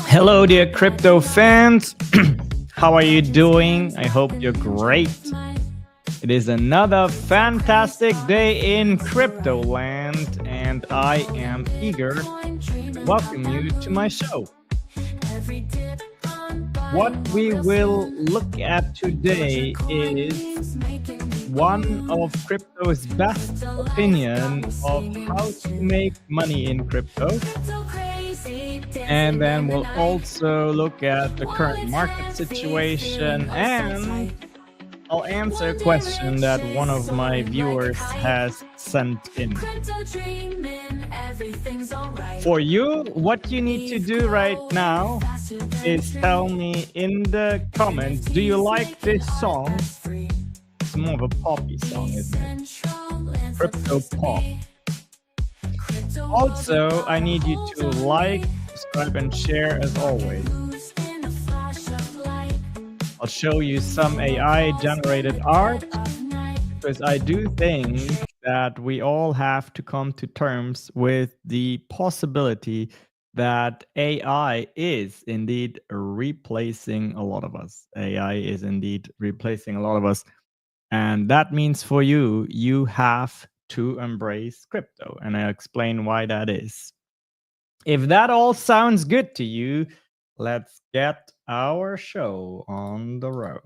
Hello, dear crypto fans. How are you doing? I hope you're great. It is another fantastic day in crypto land, and I am eager to welcome you to my show. What we will look at today is one of crypto's best opinion of how to make money in crypto. And then we'll also look at the current market situation, and I'll answer a question that one of my viewers has sent in. For you, what you need to do right now is tell me in the comments, do you like this song? It's more of a poppy song, isn't it? Crypto pop. Also, I need you to like, subscribe, and share as always. I'll show you some AI-generated art, because I do think that we all have to come to terms with the possibility that AI is indeed replacing a lot of us. AI is indeed replacing a lot of us. And that means for you, you have to embrace crypto. And I'll explain why that is. If that all sounds good to you, let's get our show on the road.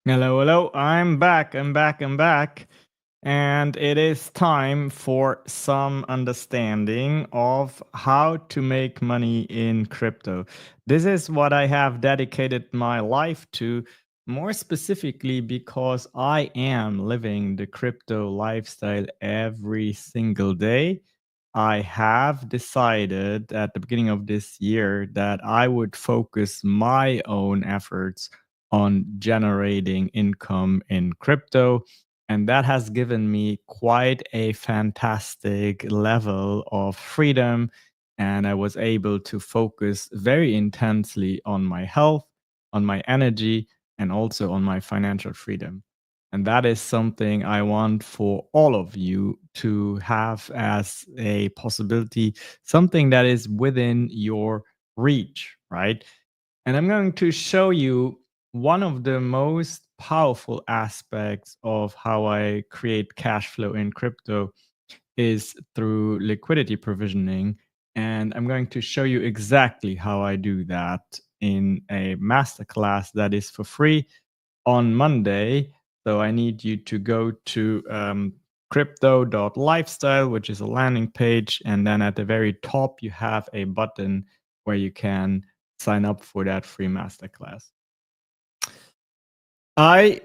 Hello, I'm back. And it is time for some understanding of how to make money in crypto. This is what I have dedicated my life to, more specifically because I am living the crypto lifestyle every single day. I have decided at the beginning of this year that I would focus my own efforts on generating income in crypto. And that has given me quite a fantastic level of freedom. And I was able to focus very intensely on my health, on my energy, and also on my financial freedom. And that is something I want for all of you to have as a possibility, something that is within your reach, right? And I'm going to show you one of the most powerful aspects of how I create cash flow in crypto is through liquidity provisioning. And I'm going to show you exactly how I do that in a masterclass that is for free on Monday. So I need you to go to crypto.lifestyle, which is a landing page. And then at the very top, you have a button where you can sign up for that free masterclass. I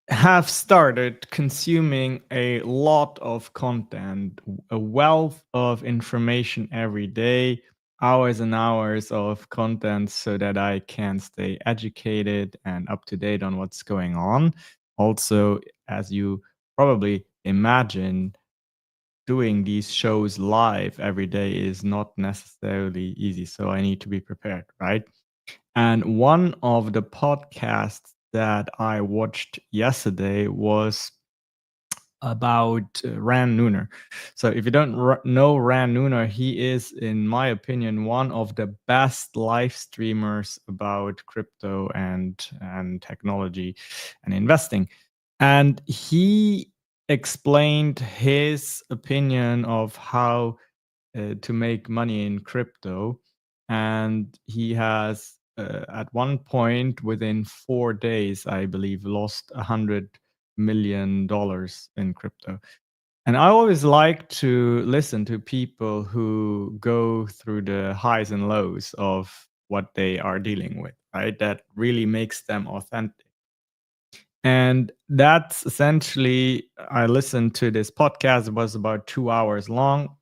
have started consuming a lot of content, a wealth of information every day, hours and hours of content, so that I can stay educated and up to date on what's going on. Also, as you probably imagine, doing these shows live every day is not necessarily easy. So I need to be prepared, right? And one of the podcasts that I watched yesterday was about Ran Nooner. So if you don't know Ran Nooner, he is, in my opinion, one of the best live streamers about crypto and technology and investing. And he explained his opinion of how to make money in crypto. And he has, at one point, within 4 days, I believe, lost $100 million in crypto. And I always like to listen to people who go through the highs and lows of what they are dealing with, right? That really makes them authentic. And that's essentially, I listened to this podcast. It was about 2 hours long.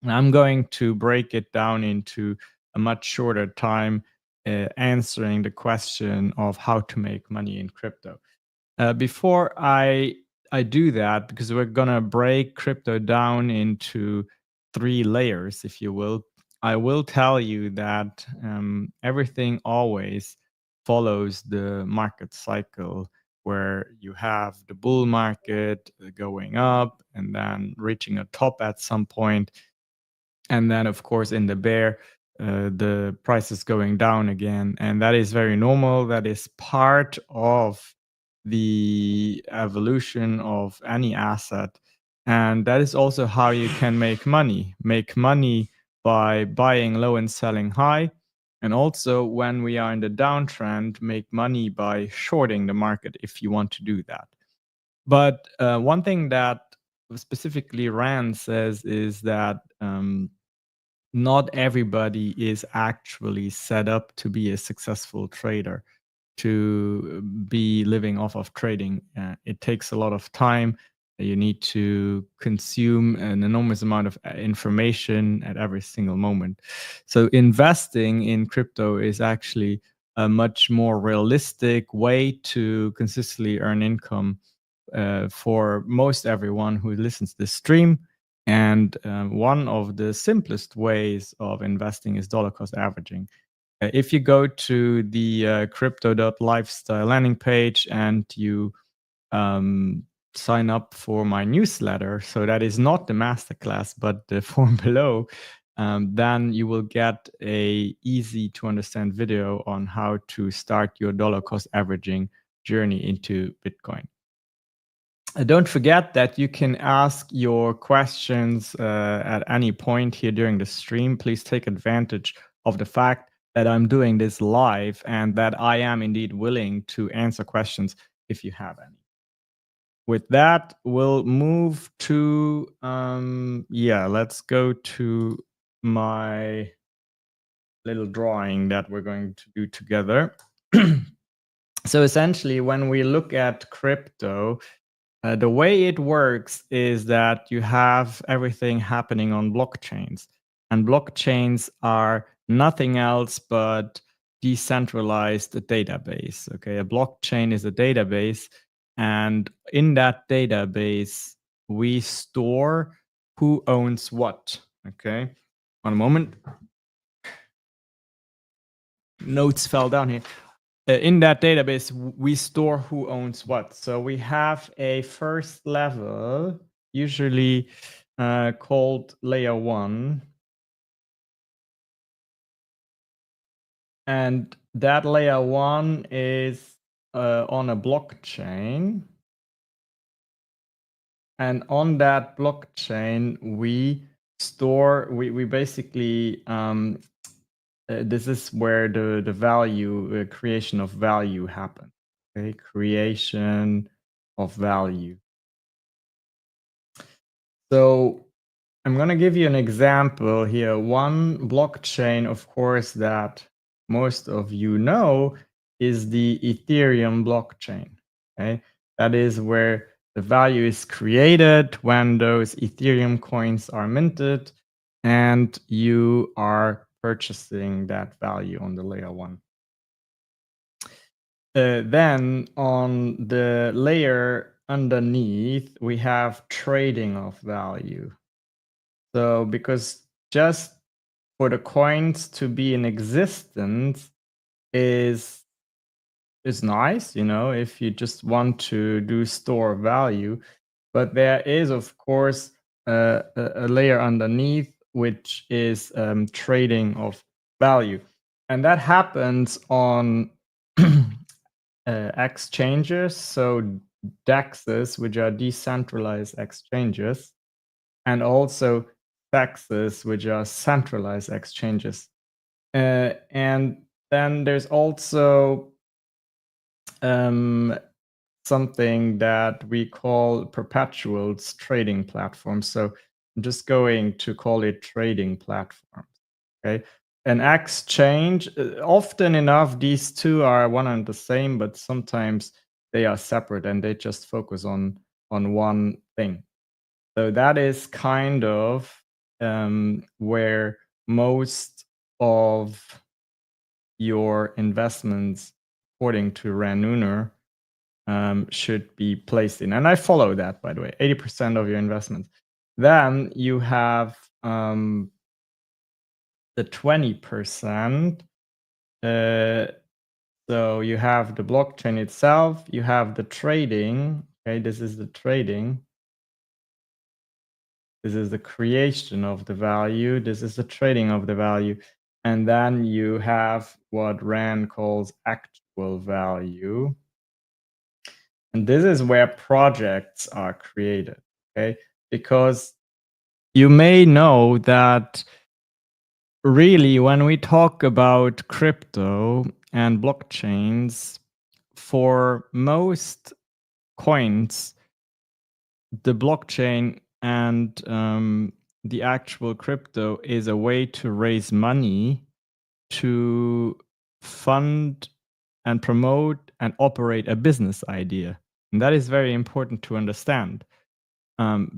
And I'm going to break it down into a much shorter time answering the question of how to make money in crypto. Before I do that, because we're gonna break crypto down into 3 layers, if you will, I will tell you that everything always follows the market cycle, where you have the bull market going up and then reaching a top at some point, and then of course in the bear, the price is going down again, and that is very normal. That is part of the evolution of any asset, and that is also how you can make money by buying low and selling high, and also when we are in the downtrend, make money by shorting the market if you want to do that. But one thing that specifically Rand says is that not everybody is actually set up to be a successful trader, to be living off of trading. It takes a lot of time. You need to consume an enormous amount of information at every single moment. So investing in crypto is actually a much more realistic way to consistently earn income for most everyone who listens to this stream. And one of the simplest ways of investing is dollar cost averaging. If you go to the crypto.lifestyle landing page and you sign up for my newsletter, so that is not the masterclass, but the form below, then you will get a easy to understand video on how to start your dollar cost averaging journey into Bitcoin. Don't forget that you can ask your questions at any point here during the stream. Please take advantage of the fact that I'm doing this live and that I am indeed willing to answer questions if you have any. With that, we'll move to, let's go to my little drawing that we're going to do together. So essentially, when we look at crypto, the way it works is that you have everything happening on blockchains, and blockchains are nothing else but decentralized database. Okay, a blockchain is a database, and in that database, we store who owns what. Okay, one moment. Notes fell down here. In that database, we store who owns what. So we have a first level, usually called layer 1. And that layer 1 is on a blockchain. And on that blockchain, we store, we basically, this is where the value, creation of value happens. Okay, creation of value. So I'm going to give you an example here. One blockchain, of course, that most of you know is the Ethereum blockchain. Okay, that is where the value is created when those Ethereum coins are minted, and you are purchasing that value on the layer 1. Then on the layer underneath, we have trading of value. So because just for the coins to be in existence is nice, you know, if you just want to do store value. But there is, of course, a layer underneath, which is trading of value. And that happens on exchanges, so DEXs, which are decentralized exchanges, and also DEXs, which are centralized exchanges. And then there's also something that we call perpetuals trading platforms. So I'm just going to call it trading platforms. Okay. An exchange, often enough, these two are one and the same, but sometimes they are separate and they just focus on one thing. So that is kind of where most of your investments according to Ranunor should be placed in. And I follow that, by the way, 80% of your investments. Then you have the 20%. So you have the blockchain itself, you have the trading. Okay, this is the trading. This is the creation of the value. This is the trading of the value. And then you have what Rand calls actual value. And this is where projects are created, okay? Because you may know that really when we talk about crypto and blockchains, for most coins, the blockchain and the actual crypto is a way to raise money to fund and promote and operate a business idea. And that is very important to understand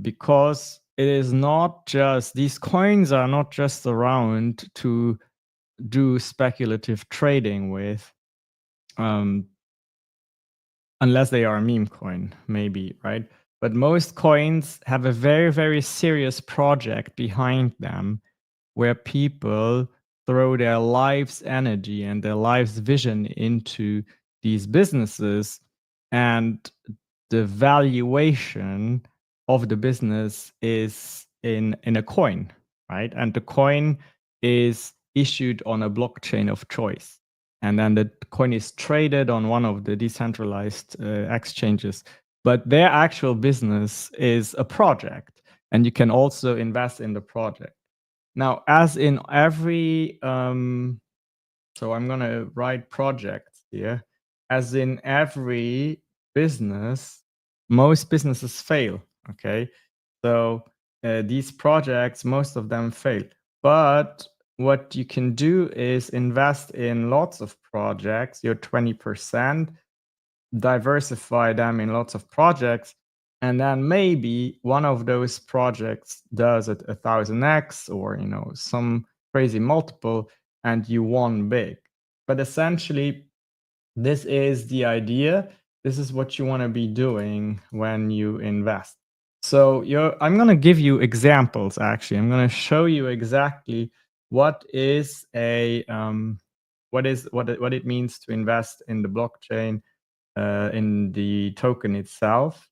because it is not just, these coins are not just around to do speculative trading with, unless they are a meme coin, maybe, right? But most coins have a very, very serious project behind them where people throw their life's energy and their life's vision into these businesses, and the valuation of the business is in a coin, right? And the coin is issued on a blockchain of choice. And then the coin is traded on one of the decentralized exchanges. But their actual business is a project, and you can also invest in the project. Now, as in every, so I'm going to write projects here. As in every business, most businesses fail, okay? So these projects, most of them fail. But what you can do is invest in lots of projects, your 20%, diversify them in lots of projects, and then maybe one of those projects does it 1000x or some crazy multiple, and you won big. But essentially, this is the idea. This is what you want to be doing when you invest. So I'm going to give you examples. Actually, I'm going to show you exactly what is what it means to invest in the blockchain, in the token itself,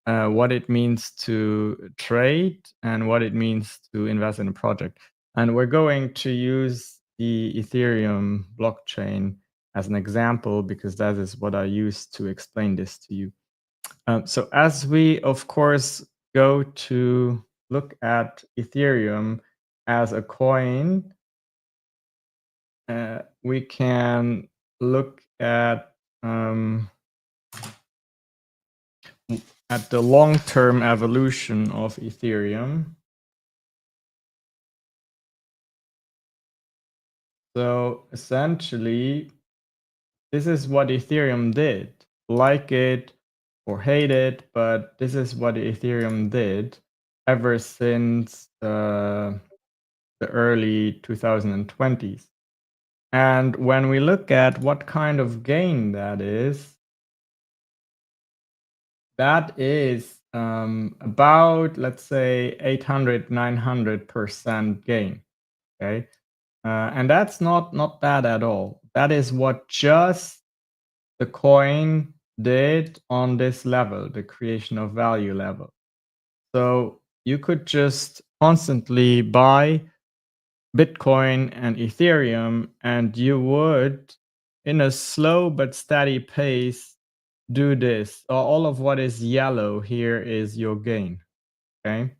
what it means to trade, and what it means to invest in a project. And we're going to use the Ethereum blockchain as an example because that is what I use to explain this to you. So as we, of course, go to look at Ethereum as a coin, we can look at the long-term evolution of Ethereum. So essentially, this is what Ethereum did. Like it or hate it, but this is what Ethereum did ever since the early 2020s. And when we look at what kind of gain that is about, let's say, 800, 900% gain. Okay. And that's not bad at all. That is what just the coin did on this level, the creation of value level. So you could just constantly buy Bitcoin and Ethereum, and you would, in a slow but steady pace, do this. All of what is yellow here is your gain. Okay.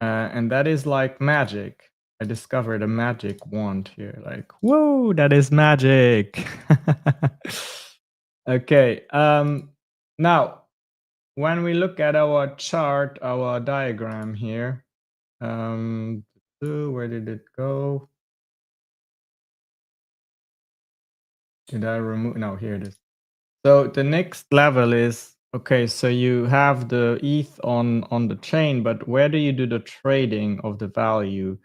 And that is like magic. I discovered a magic wand here. Like, whoa, that is magic. Okay. Now, when we look at our chart, our diagram here, where did it go? Did I remove? No, here it is. So the next level is, okay, so you have the ETH on the chain, but where do you do the trading of the value?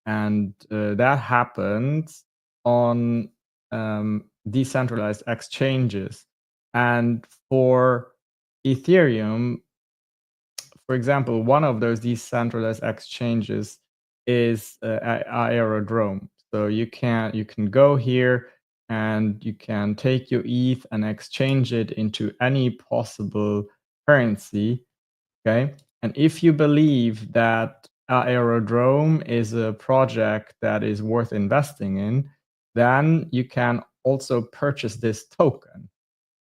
And that happens on decentralized exchanges. And for Ethereum, for example, one of those decentralized exchanges is Aerodrome. So you can go here and you can take your ETH and exchange it into any possible currency. Okay. And if you believe that Aerodrome is a project that is worth investing in, then you can also purchase this token.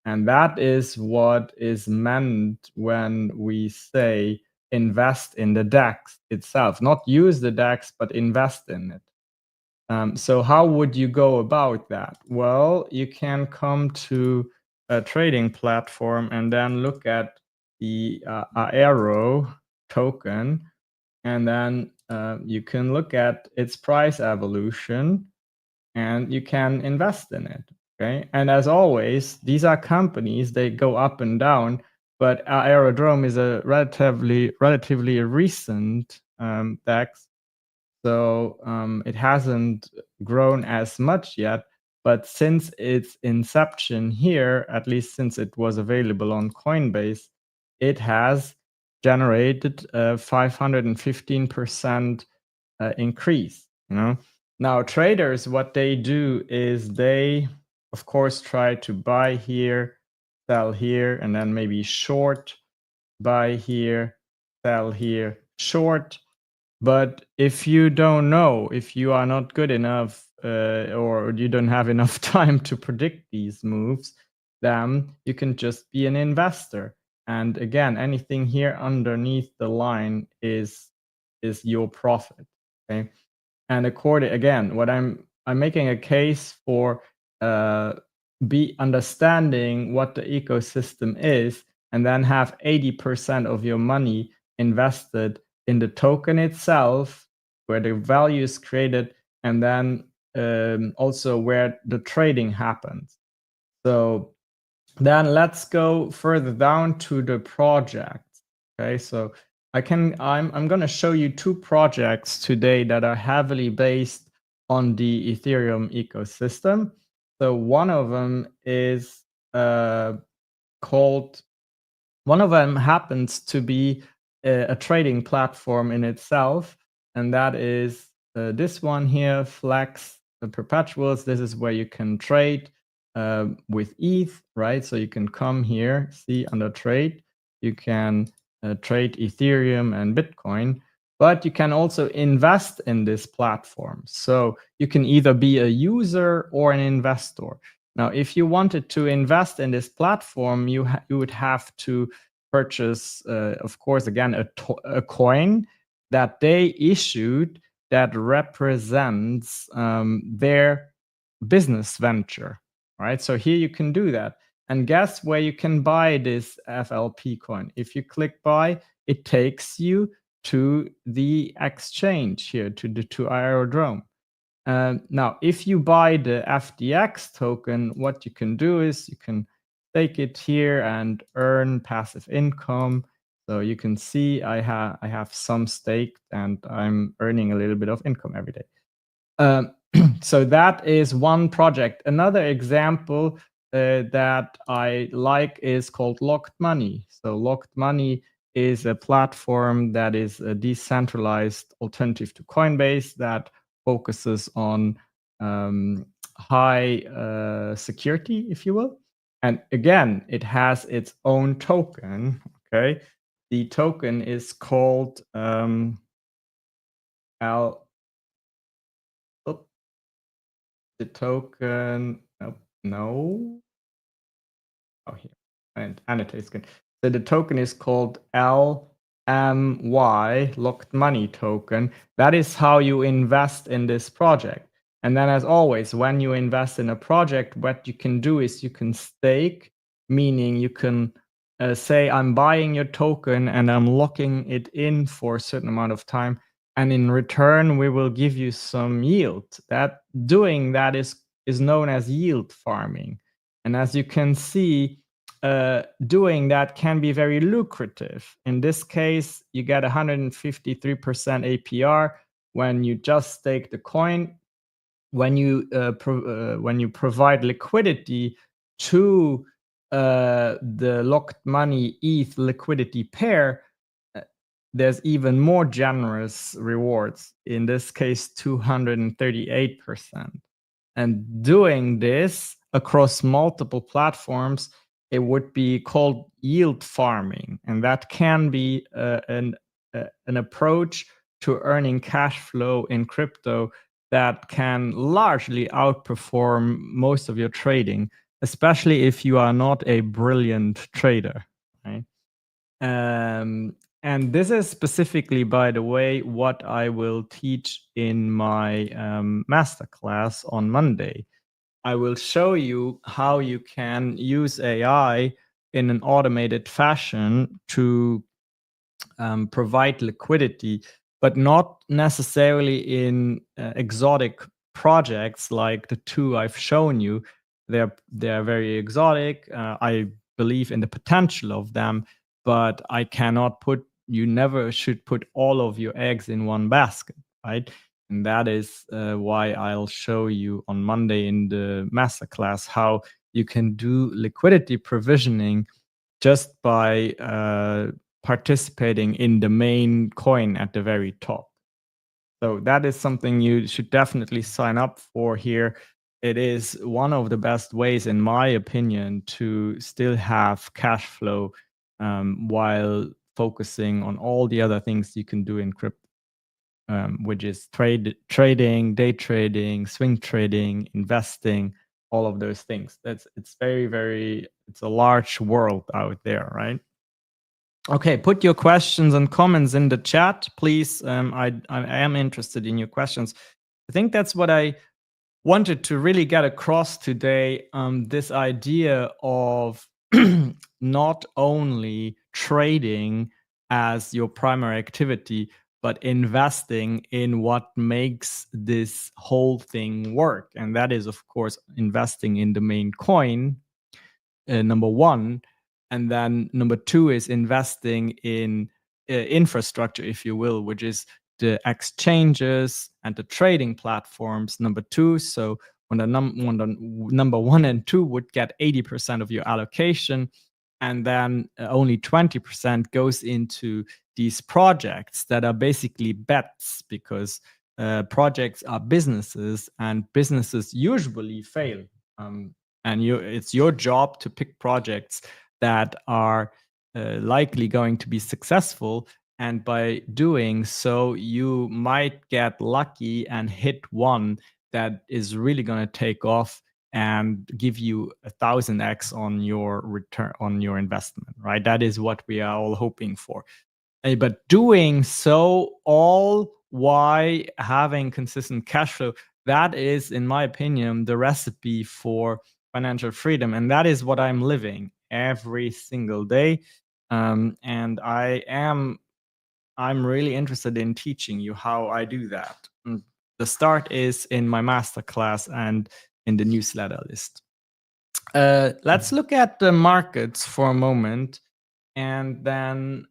And that is what is meant when we say invest in the DEX itself, not use the DEX, but invest in it. So how would you go about that? Well, you can come to a trading platform and then look at the Aero token, and then you can look at its price evolution, and you can invest in it. Okay, and as always, these are companies, they go up and down, but Aerodrome is a relatively recent DEX, so it hasn't grown as much yet. But since its inception here, at least since it was available on Coinbase, it has generated a 515% increase. Now traders, what they do is they, of course, try to buy here, sell here, and then maybe short, buy here, sell here, short. But if you don't know, if you are not good enough, or you don't have enough time to predict these moves, then you can just be an investor. And again, anything here underneath the line is your profit. Okay. And again, what I'm making a case for be understanding what the ecosystem is, and then have 80% of your money invested in the token itself, where the value is created, and then also where the trading happens. So then let's go further down to the project. Okay, so I'm going to show you two projects today that are heavily based on the Ethereum ecosystem. So one of them is one of them happens to be a trading platform in itself, and that is this one here, Flex Perpetuals. This is where you can trade with ETH, right? So you can come here, see under trade, you can trade Ethereum and Bitcoin, but you can also invest in this platform. So you can either be a user or an investor. Now, if you wanted to invest in this platform, you would have to purchase, of course, again, a coin that they issued that represents their business venture, right? So here you can do that. And guess where you can buy this FLP coin? If you click buy, it takes you to the exchange here, to Aerodrome. Now, if you buy the FDX token, what you can do is you can stake it here and earn passive income. So you can see I have some staked, and I'm earning a little bit of income every day. So that is one project. Another example that I like is called Locked Money. So Locked Money is a platform that is a decentralized alternative to Coinbase that focuses on high security, if you will. And again, it has its own token. Okay, the token is called the token. No. Oh, here. And annotate is good. So the token is called LMY, Locked Money Token. That is how you invest in this project. And then, as always, when you invest in a project, what you can do is you can stake, meaning you can say, I'm buying your token and I'm locking it in for a certain amount of time. And in return, we will give you some yield. Doing that is known as yield farming. And as you can see, doing that can be very lucrative. In this case, you get 153% APR when you just stake the coin. when you provide liquidity to the locked money ETH liquidity pair, there's even more generous rewards. In this case, 238%. And doing this across multiple platforms, it would be called yield farming, and that can be an approach to earning cash flow in crypto that can largely outperform most of your trading, especially if you are not a brilliant trader, right? And this is specifically, by the way, what I will teach in my masterclass on Monday. I will show you how you can use AI in an automated fashion to provide liquidity, but not necessarily in exotic projects like the two I've shown you. They're very exotic. I believe in the potential of them, but I cannot put. You never should put all of your eggs in one basket, right? And that is why I'll show you on Monday in the masterclass how you can do liquidity provisioning just by participating in the main coin at the very top. So that is something you should definitely sign up for here. It is one of the best ways, in my opinion, to still have cash flow while focusing on all the other things you can do in crypto, which is trading, day trading, swing trading, investing, all of those things. It's it's a large world out there, right? Okay, put your questions and comments in the chat, please. I am interested in your questions. I think that's what I wanted to really get across today. This idea of not only trading as your primary activity, but investing in what makes this whole thing work. And that is, of course, investing in the main coin, number one. And then number two is investing in infrastructure, if you will, which is the exchanges and the trading platforms, number two. So when the number one and two would get 80% of your allocation, and then only 20% goes into these projects that are basically bets, because projects are businesses, and businesses usually fail. And it's your job to pick projects that are likely going to be successful. And by doing so, you might get lucky and hit one that is really going to take off and give you 1,000x on your return on your investment, right? That is what we are all hoping for. But doing so all while having consistent cash flow, that is, in my opinion, the recipe for financial freedom. And that is what I'm living every single day. And I'm really interested in teaching you how I do that. The start is in my masterclass and in the newsletter list. Let's look at the markets for a moment, and then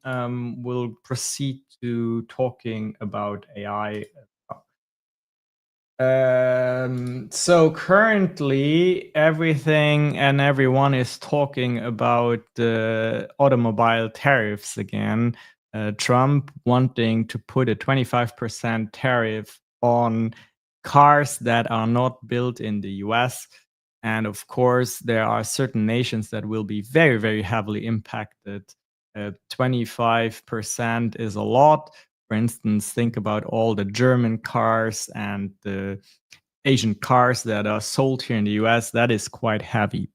we'll proceed to talking about AI. So currently, everything and everyone is talking about the automobile tariffs again. Trump wanting to put a 25% tariff on cars that are not built in the US. And of course, there are certain nations that will be very, very heavily impacted. 25% is a lot. For instance, think about all the German cars and the Asian cars that are sold here in the US. That is quite heavy.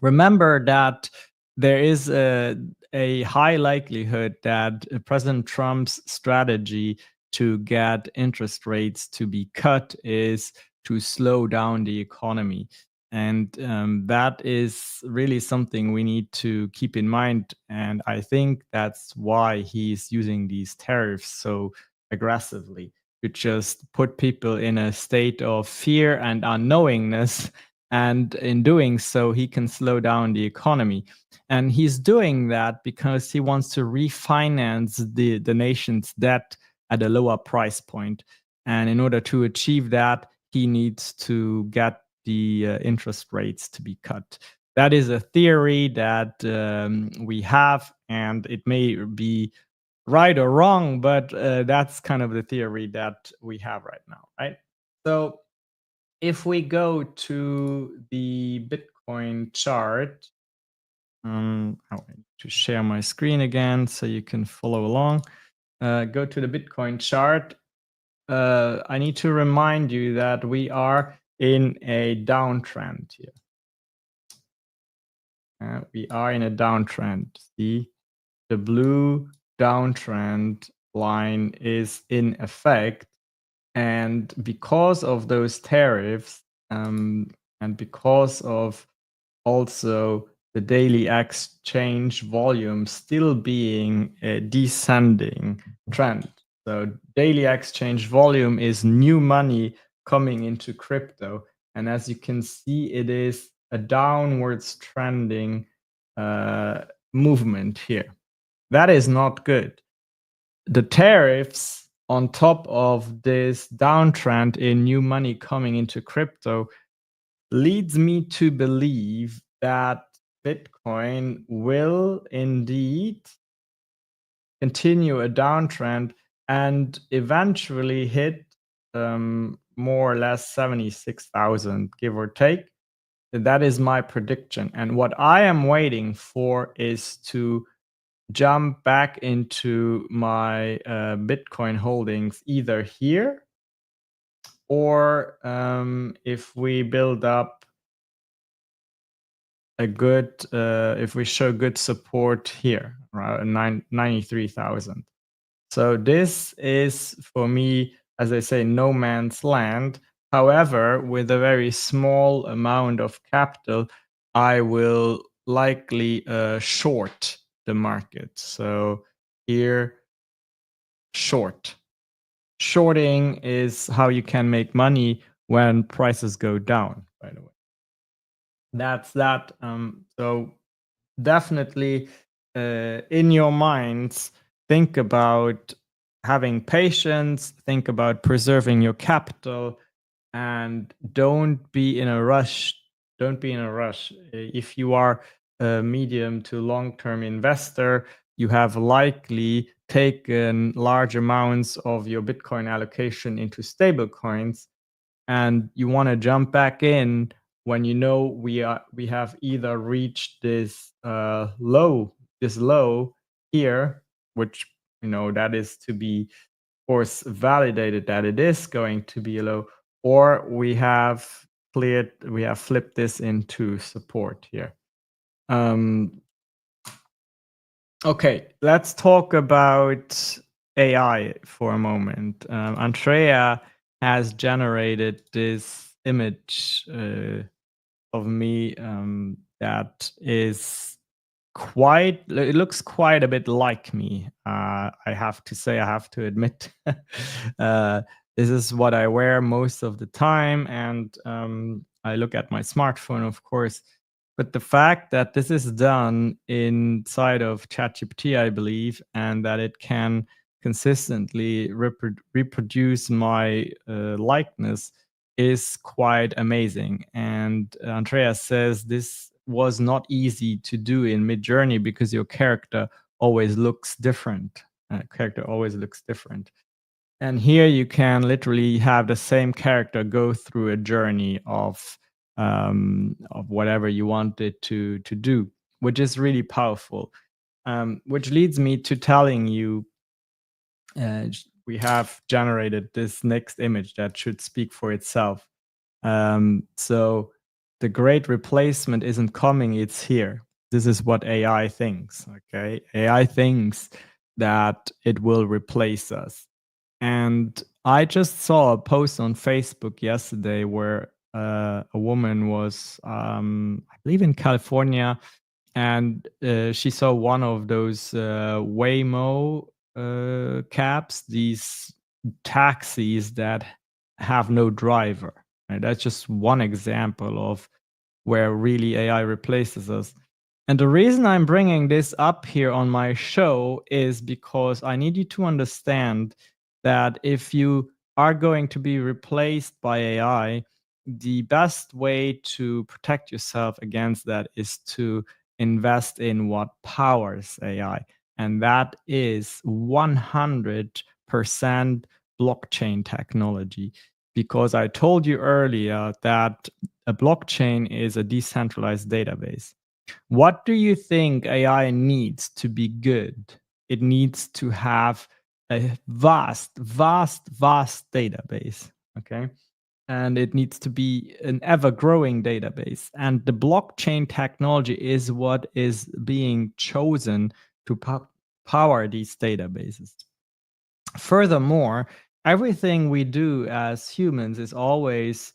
Remember that there is a high likelihood that President Trump's strategy to get interest rates to be cut is to slow down the economy. And that is really something we need to keep in mind. And I think that's why he's using these tariffs so aggressively, to just put people in a state of fear and unknowingness. And in doing so, he can slow down the economy. And he's doing that because he wants to refinance the nation's debt at a lower price point. And in order to achieve that, he needs to get the interest rates to be cut. That is a theory that we have, and it may be right or wrong, but that's kind of the theory that we have right now, right? So if we go to the Bitcoin chart, I need to share my screen again so you can follow along. Go to the Bitcoin chart. I need to remind you that we are in a downtrend here. We are in a downtrend. See, the blue downtrend line is in effect. And because of those tariffs, and because of also the daily exchange volume still being a descending trend. So daily exchange volume is new money coming into crypto. And as you can see, it is a downwards trending movement here. That is not good. The tariffs on top of this downtrend in new money coming into crypto leads me to believe that Bitcoin will indeed continue a downtrend and eventually hit more or less 76,000, give or take. That is my prediction. And what I am waiting for is to jump back into my Bitcoin holdings either here or if we build up a good, if we show good support here, right, 93,000. So this is, for me, as I say, no man's land. However, with a very small amount of capital, I will likely short the market. So here, short. Shorting is how you can make money when prices go down, by the way. That's that. So definitely in your minds, think about having patience, think about preserving your capital, and don't be in a rush. Don't be in a rush. If you are a medium to long-term investor, you have likely taken large amounts of your Bitcoin allocation into stable coins, and you want to jump back in when you know we have either reached this low here, which that is to be, of course, validated that it is going to be low, or we have flipped this into support here. Okay, let's talk about AI for a moment. Andrea has generated this image of me that is it looks quite a bit like me. I have to say, I have to admit. This is what I wear most of the time, and I look at my smartphone, of course. But the fact that this is done inside of ChatGPT, I believe, and that it can consistently reproduce my likeness is quite amazing. And Andreas says this was not easy to do in Midjourney because your character always looks different. And here you can literally have the same character go through a journey of whatever you want it to do, which is really powerful. Which leads me to telling you, we have generated this next image that should speak for itself. So the great replacement isn't coming, it's here. This is what AI thinks, okay? AI thinks that it will replace us. And I just saw a post on Facebook yesterday where a woman was, I believe in California, and she saw one of those Waymo cabs, these taxis that have no driver. Right? That's just one example of where really AI replaces us. And the reason I'm bringing this up here on my show is because I need you to understand that if you are going to be replaced by AI, the best way to protect yourself against that is to invest in what powers AI. And that is 100% blockchain technology. Because I told you earlier that a blockchain is a decentralized database. What do you think AI needs to be good? It needs to have a vast database. Okay. And it needs to be an ever-growing database. And the blockchain technology is what is being chosen to power these databases. Furthermore, everything we do as humans is always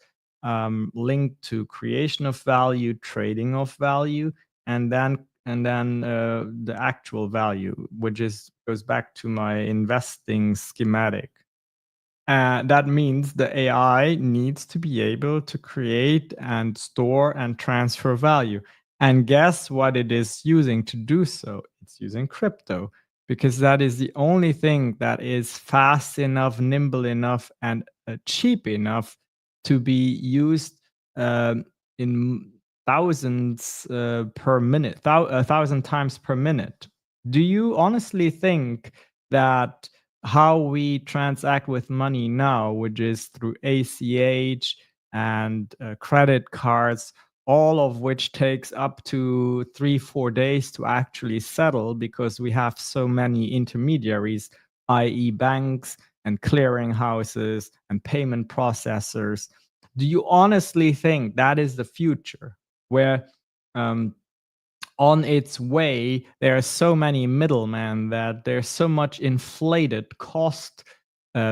linked to creation of value, trading of value, and then the actual value, which goes back to my investing schematic. That means the AI needs to be able to create and store and transfer value. And guess what it is using to do so? It's using crypto, because that is the only thing that is fast enough, nimble enough, and cheap enough to be used in thousands per minute, 1,000 times per minute. Do you honestly think that how we transact with money now, which is through ACH and credit cards, all of which takes up to 3-4 days to actually settle because we have so many intermediaries, i.e. banks and clearing houses and payment processors. Do you honestly think that is the future, where on its way, there are so many middlemen that there's so much inflated cost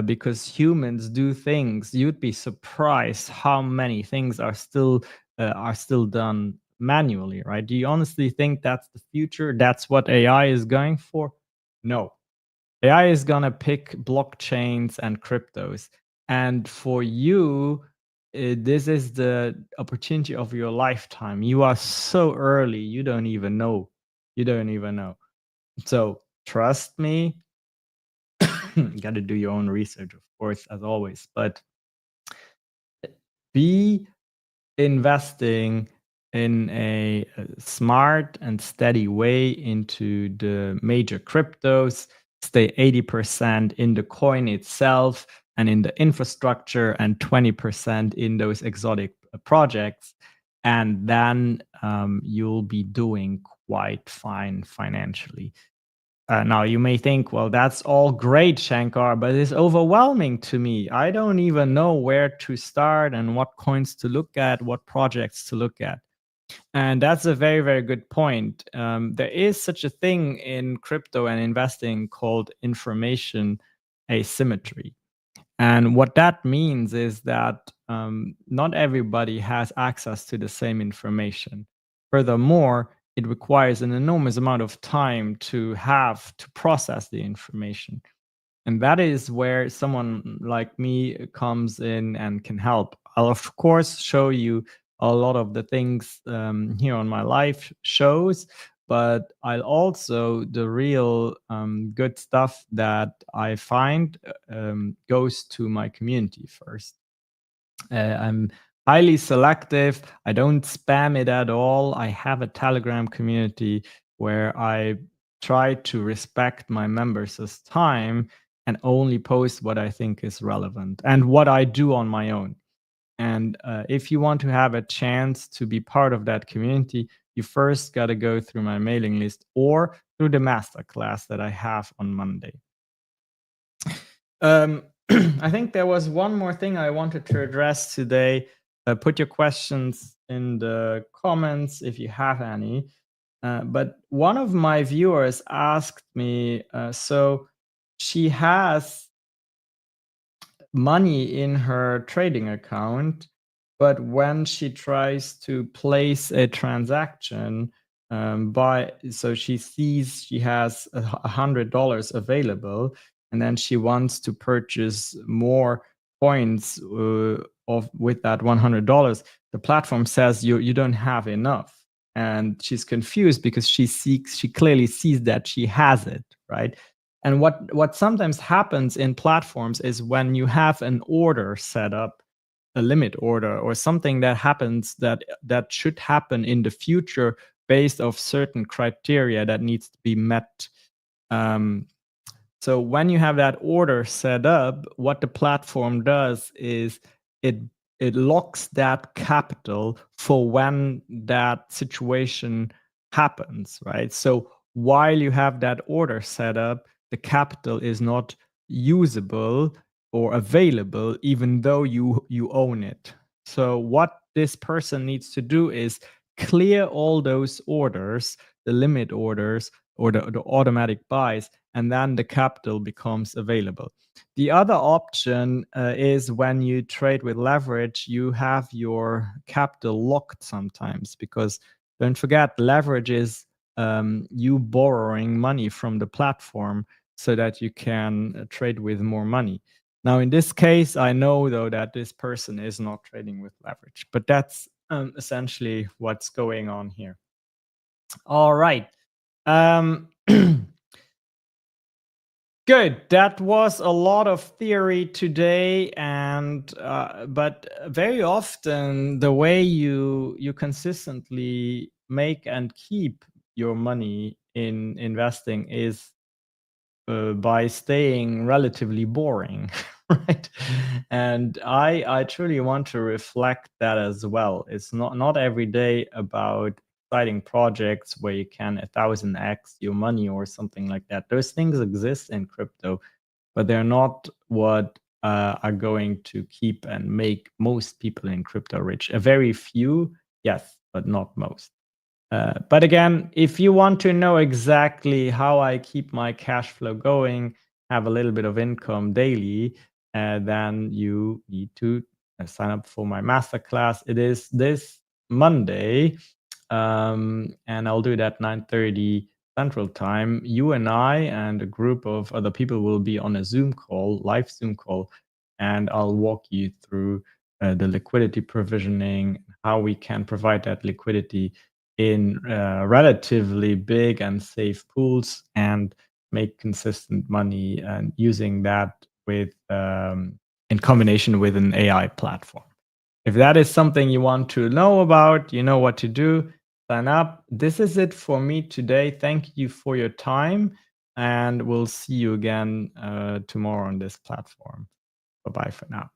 because humans do things? You'd be surprised how many things are still done manually, right? Do you honestly think that's the future? That's what AI is going for? No. AI is gonna pick blockchains and cryptos, and for you, this is the opportunity of your lifetime. You are so early, you don't even know. You don't even know. So trust me. You got to do your own research, of course, as always, but be investing in a smart and steady way into the major cryptos. Stay 80% in the coin itself and in the infrastructure, and 20% in those exotic projects. And then you'll be doing quite fine financially. Now you may think, well, that's all great, Shankar, but it's overwhelming to me. I don't even know where to start and what coins to look at, what projects to look at. And that's a very, very good point. There is such a thing in crypto and investing called information asymmetry. And what that means is that not everybody has access to the same information. Furthermore, it requires an enormous amount of time to process the information. And that is where someone like me comes in and can help. I'll, of course, show you a lot of the things here on my live shows, but I'll also, the real good stuff that I find goes to my community first. I'm highly selective. I don't spam it at all. I have a Telegram community where I try to respect my members' time and only post what I think is relevant and what I do on my own. And if you want to have a chance to be part of that community, you first got to go through my mailing list or through the masterclass that I have on Monday. I think there was one more thing I wanted to address today. Put your questions in the comments if you have any. But one of my viewers asked me, so she has money in her trading account, but when she tries to place a transaction, so she sees she has $100 available, and then she wants to purchase more coins with that $100. The platform says you don't have enough, and she's confused because she clearly sees that she has it, right? And what sometimes happens in platforms is when you have an order set up, a limit order or something that happens that should happen in the future based of certain criteria that needs to be met. So when you have that order set up, what the platform does is it locks that capital for when that situation happens, right? So while you have that order set up, the capital is not usable or available, even though you own it. So what this person needs to do is clear all those orders, the limit orders or the automatic buys, and then the capital becomes available. The other option is when you trade with leverage, you have your capital locked sometimes, because don't forget, leverage is you borrowing money from the platform so that you can trade with more money. Now, in this case, I know though that this person is not trading with leverage, but that's essentially what's going on here. All right. Good. That was a lot of theory today, and but very often the way you consistently make and keep your money in investing is by staying relatively boring, right? And I truly want to reflect that as well. It's not every day about exciting projects where you can 1000x your money or something like that. Those things exist in crypto, but they're not what are going to keep and make most people in crypto rich. A very few, yes, but not most. But again, if you want to know exactly how I keep my cash flow going, have a little bit of income daily, then you need to sign up for my masterclass. It is this Monday, and I'll do it at 9:30 Central Time. You and I and a group of other people will be on a Zoom call, live Zoom call, and I'll walk you through the liquidity provisioning, how we can provide that liquidity in relatively big and safe pools and make consistent money, and using that with in combination with an AI platform. If that is something you want to know about, you know what to do. Sign up. This is it for me today. Thank you for your time, and we'll see you again tomorrow on this platform. Bye bye for now.